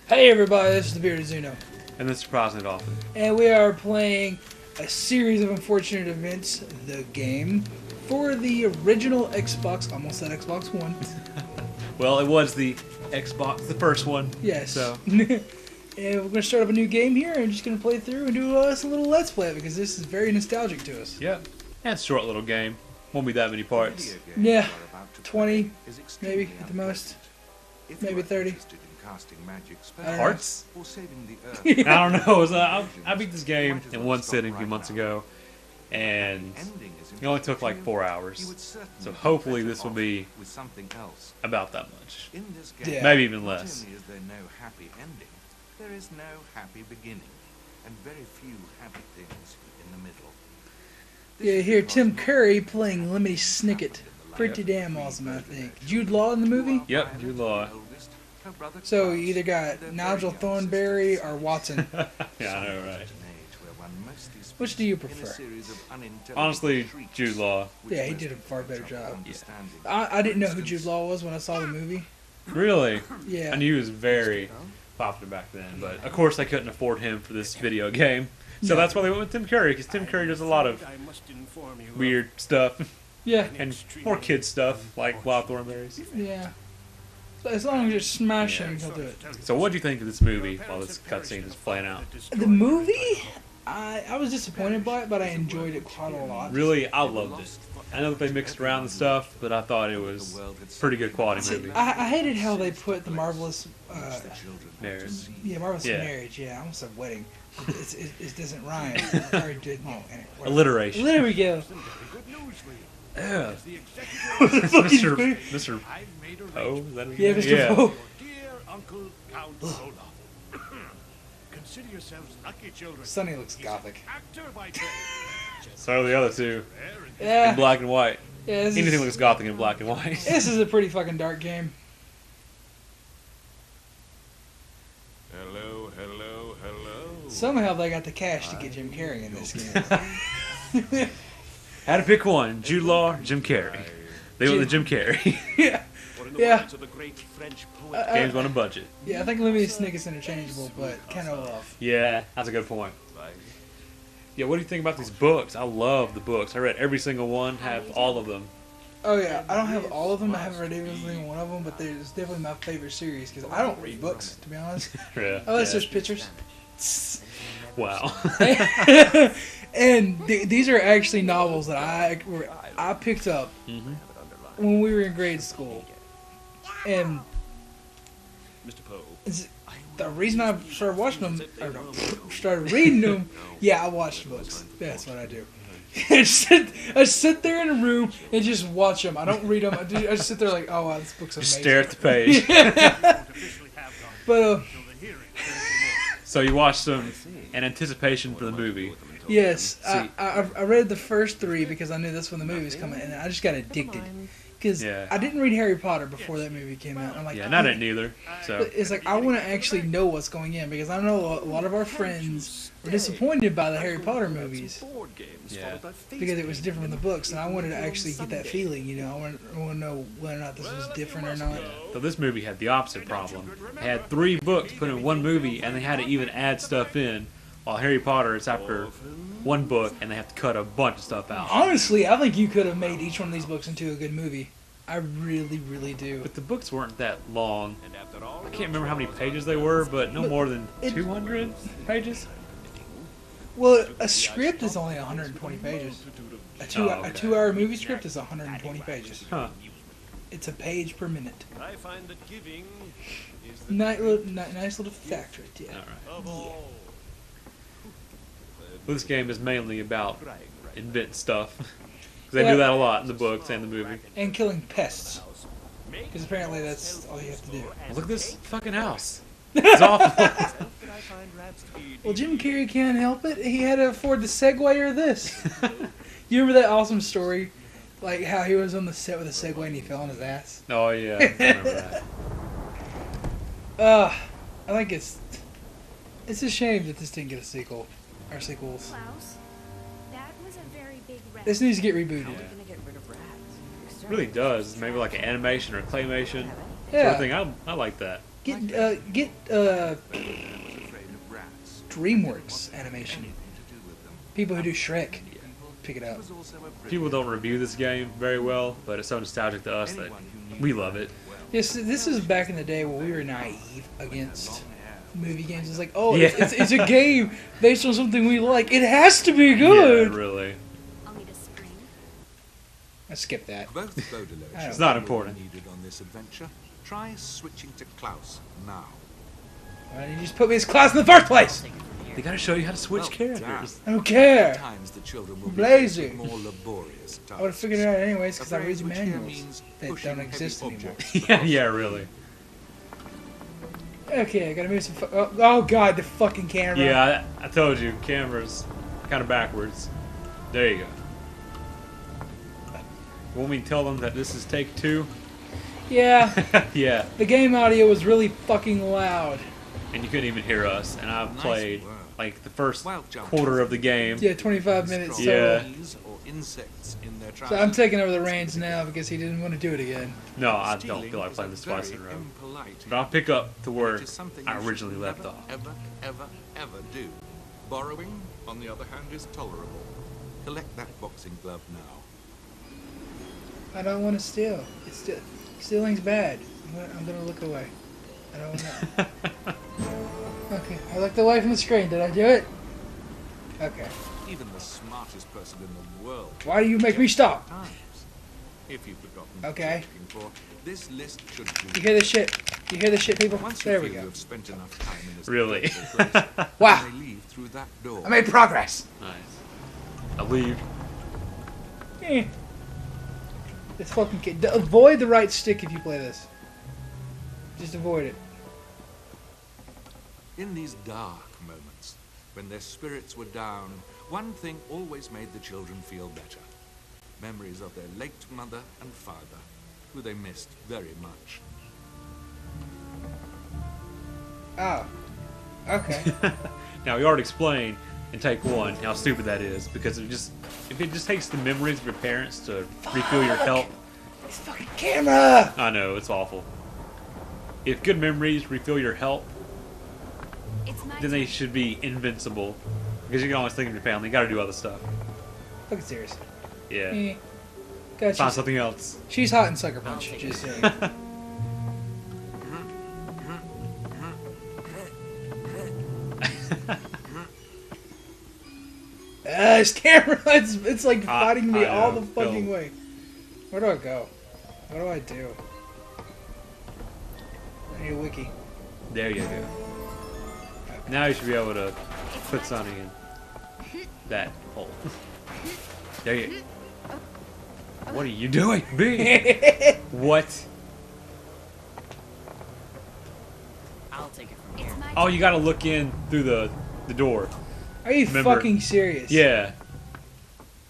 Hey everybody, this is DaBeardedXeno. And this is SurprisinglyDolphin. And we are playing a series of unfortunate events, the game, for the original Xbox, almost said Xbox One. Well, it was the Xbox, the first one. Yes. So. And we're going to start up a new game here, and just going to play through and do us a little Let's Play, because this is very nostalgic to us. Yep. And it's a short little game. Won't be that many parts. Yeah, 20, maybe, at the most. Maybe 30. Parts? I don't know. I beat this game in one sitting a few months ago, and it only took like 4 hours. So hopefully this will be about that much. Yeah. Maybe even less. There is no happy beginning, and very few happy things in the middle. Yeah, here, Tim Curry playing Lemony Snicket. Pretty damn awesome, I think. Jude Law in the movie? Yep, Jude Law. So you either got Nigel Thornberry or Watson. Yeah, I know, right? Which do you prefer? Honestly, Jude Law. Yeah, he did a far better job. Yeah. I didn't know who Jude Law was when I saw the movie. Really? Yeah. I knew he was very popular back then, but of course they couldn't afford him for this video game. So that's why they went with Tim Curry, because Tim Curry does a lot of weird stuff. Yeah. And more kid stuff, like Wild Thornberries. Yeah. So as long as you're smashing, he'll do it. So what do you think of this movie while this cutscene is playing out? The movie? I was disappointed by it, but I enjoyed it quite a lot. Really, I loved it. I know that they mixed around and stuff, but I thought it was a pretty good quality movie. I hated how they put the Marvelous... Marriage. Yeah, Marvelous Yeah. Marriage. Yeah, I almost said wedding. It doesn't rhyme. Or it did, anyway, Alliteration. there we go. Yeah. What the fuck is Mr. Poe? Is that his Yeah, name? Mr. Poe. Dear Uncle Count Olaf, consider yourselves lucky children. Sonny looks gothic. Actor by trade. So are the other two. Yeah. In black and white. Yeah, Anything looks gothic in black and white. This is a pretty fucking dark game. Hello, hello, hello. Somehow they got the cash to get Jim Carrey in this game. Had to pick one, Jude Law or Jim Carrey. They went with Jim Carrey. Yeah. Yeah. The great French poet. Game's on a budget. Yeah, I think Lemony Snicket's interchangeable, but kind of off. Yeah, that's a good point. Yeah, what do you think about these books? I love the books. I read every single one, have all of them. Oh yeah, I don't have all of them. I haven't read every single one of them, but it's definitely my favorite series because I don't read books, to be honest. Yeah. Unless there's pictures. Wow. And these are actually novels that I picked up when we were in grade school, and Mr. Poe. the reason I started watching them, or no, started reading them, yeah, I watched books. That's what I do. I sit there in a room and just watch them. I don't read them. I just sit there like, oh wow, this book's amazing. Just stare at the page. But So you watched them in anticipation for the movie. yes, I read the first 3 because I knew that's when the movie was coming, and I just got addicted. Because I didn't read Harry Potter before that movie came out. I'm like, Yeah, and I didn't either. So it's like I want to actually know what's going in because I know a lot of our friends were disappointed by the Harry Potter movies yeah. because it was different from the books, and I wanted to actually get that feeling. You know, I want to know whether or not this was different or not. So this movie had the opposite problem. It had 3 books put in one movie, and they had to even add stuff in. While Harry Potter is after 1 book, and they have to cut a bunch of stuff out. Honestly, I think you could have made each one of these books into a good movie. I really, really do. But the books weren't that long. I can't remember how many pages they were, but no more than 200 pages. Well, a script is only 120 pages. A okay. 2-hour movie script is 120 pages. Huh. It's a page per minute. I find that giving is the Nice little fact right there. All right. of all. Well, this game is mainly about inventing stuff. Because they do that a lot in the books and the movie. And killing pests. Because apparently that's all you have to do. Look at this fucking house. It's awful. Well, Jim Carrey can't help it. He had to afford the Segway or this. You remember that awesome story? Like how he was on the set with a Segway and he fell on his ass? Oh, yeah. I remember that. I think it's a shame that this didn't get a sequel. Or sequels. Klaus, that was a very big rat. This needs to get rebooted. How are we gonna get rid of rats? It really does. Maybe like an animation or claymation. Yeah. Sort of thing. I like that. Get was afraid of rats. DreamWorks animation. Anything to do with them. People who do Shrek, pick it He up. was also a People brilliant don't review this game very well, but it's so nostalgic to us that anyone who knew we love it. well. Yes, this is back in the day when we were naive against Long hair. movie games. It's like, oh, Yeah. it's a game based on something we like. It has to be Yeah, good. really. I'll need a spring. I skipped that. Both Baudelaire I don't It's not were important. needed on this adventure. Try switching to Klaus now. Why didn't you just put me as class in the first place? They gotta show you how to switch Well, characters. I don't care. Times the children will be Lazy. faced with more laborious tasks. I would have figured it out anyways because I A read phrase the which here manuals means that pushing don't exist heavy anymore. objects Yeah, across yeah, the really. Okay, I gotta move some. Oh god, the fucking camera. Yeah, I told you, camera's kind of backwards. There you go. You want me to tell them that this is take 2? Yeah. Yeah, The game audio was really fucking loud. and you couldn't even hear us. And I've Nice played work. like the first Wild jump. quarter of the game. Yeah, 25 minutes Strong Yeah. total. bees or insects in their So I'm trousers. taking over the reins now because he didn't want to do it again. No, I don't Stealing feel like is playing a this twice in a very row. impolite But I'll pick up to where It is something I you should originally left never, off. Ever do. Borrowing, on the other hand, is tolerable. Collect that boxing glove now. I don't want to steal. Stealing's bad. I'm gonna look away. I don't want to. Okay, I looked away from the screen. Did I do it? Okay. Even the smartest person in the world. Why do you make me stop? Times. If you've forgotten Okay. what you're looking for, this list should do. You hear this shit? You hear this shit, people? Once you There feel we go. you've spent enough time in this Really? delightful place, Wow. you may leave through that door. I made progress. Nice. I leave. Eh. This fucking kid. Avoid the right stick if you play this. Just avoid it. In these dark moments, when their spirits were down, one thing always made the children feel better. Memories of their late mother and father, who they missed very much. Oh. Okay. Now we already explained in take 1 how stupid that is because if it just takes the memories of your parents to refill your health. This fucking camera! I know it's awful. If good memories refill your health, It's my then they turn. should be invincible because you can always think of your family. You got to do other stuff. Fucking serious. Yeah. Eh. God, Find she's, something else. she's hot in Sucker Punch. Just saying. This camera, it's like fighting me I all know, the fucking Phil. way. Where do I go? What do I do? I need a wiki. There you go. Now you should be able to put something in that hole. There you. What are you doing, B? What? I'll take it from here. It's my Oh, turn. you got to look in through the door. Are you Remember- fucking serious? Yeah.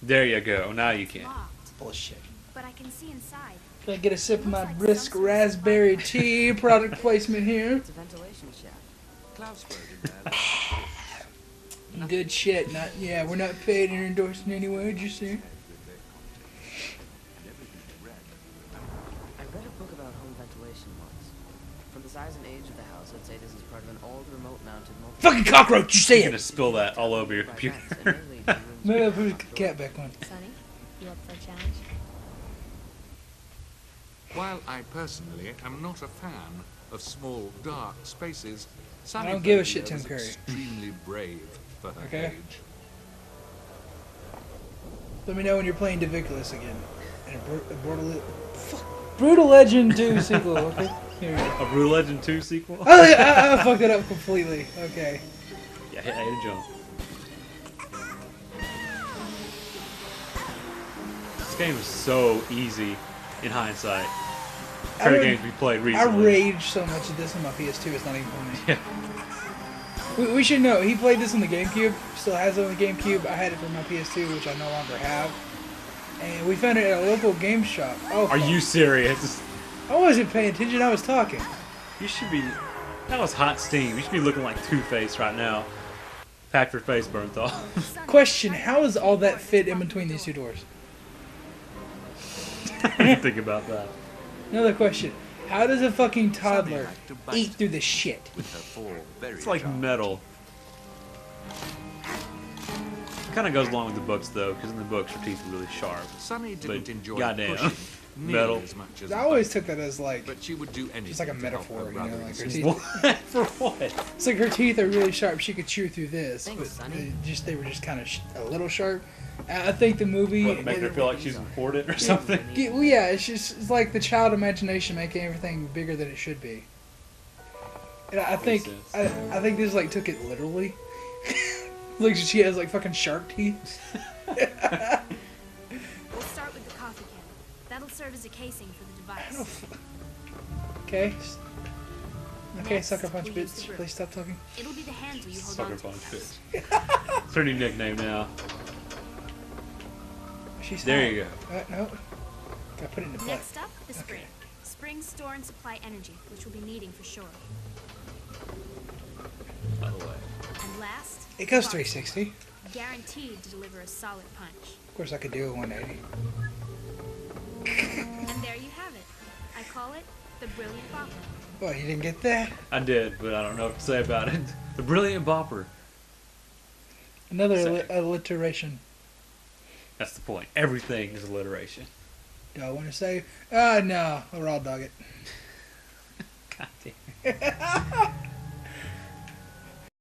There you go. Now you can. Locked, Bullshit. but I can see inside. Can I get a sip of my brisk raspberry tea? Product placement here. It's a ventilation shaft. Klaus wrote in there. Good shit. Not yeah. We're not paid or endorsed in any way. Just saying. I read a book about home ventilation once. For the size and age of the house, I'd say this is part of an old remote-mounted multi. Fucking cockroach! You say You're gonna it. spill that all over your by computer. vents, and mainly two rooms Maybe I'll with put the outdoor cat back on. Sonny, you up for a challenge? While I personally am not a fan of small, dark spaces, I don't give a Sunnyvale shit, Tim was Curry. extremely brave for her Okay. age. Let me know when you're playing Diviculous again. And a Brutal Legend 2 sequel. Okay. Here we go. A Brutal Legend 2 sequel? Oh, I fucked it up completely. Okay. Yeah, I had to jump. This game is so easy in hindsight. I Compared to would- games we played I recently. raged so much at this on my PS2. It's not even funny. Yeah. We should know. He played this on the GameCube. Still has it on the GameCube. I had it for my PS2, which I no longer have. And we found it at a local game shop. Oh, Are you serious? I wasn't paying attention. I was talking. You should be. That was hot steam. You should be looking like Two-Face right now. Packed your face burnt off. Sonny, Question: how does all that fit in between these two doors? I didn't think about that. Another question: How does a fucking toddler had to bite eat through the shit? with her 4 very It's like sharp metal. Kind of goes along with the books though, because in the books her teeth are really sharp. Sunny didn't But enjoy goddamn, pushing nearly metal. as much as I always biting, took that as like, but she would do anything just like a to help her metaphor, you know, brother like and her sister. teeth. For what? It's like her teeth are really sharp. She could chew through this, Thanks, but Sonny. they were just kind of a little sharp. I think the movie. What, make her feel like she's important or something? Well, yeah, it's like the child imagination making everything bigger than it should be. And I think Makes sense. I think this like took it literally. Like she has like fucking shark teeth. We'll start with the coffee can. That'll serve as a casing for the device. Okay. Okay, Next, sucker punch we use bitch. the grip. Please stop talking. It'll be the handle you hold Sucker on to. punch first. bitch. It's her new nickname now. She's There hot. you go. No. Gotta put it in the butt. Next up, the spring. Springs store and supply energy, which we'll be needing for sure. By the way. And last, It goes spark. 360. Guaranteed to deliver a solid punch. Of course, I could do a 180. And there you have it. I call it the Brilliant Bopper. Oh, you didn't get that? I did, but I don't know what to say about it. The Brilliant Bopper. Another Second. alliteration. That's the point. Everything is alliteration. Do I want to say? No, a raw dog it. God damn.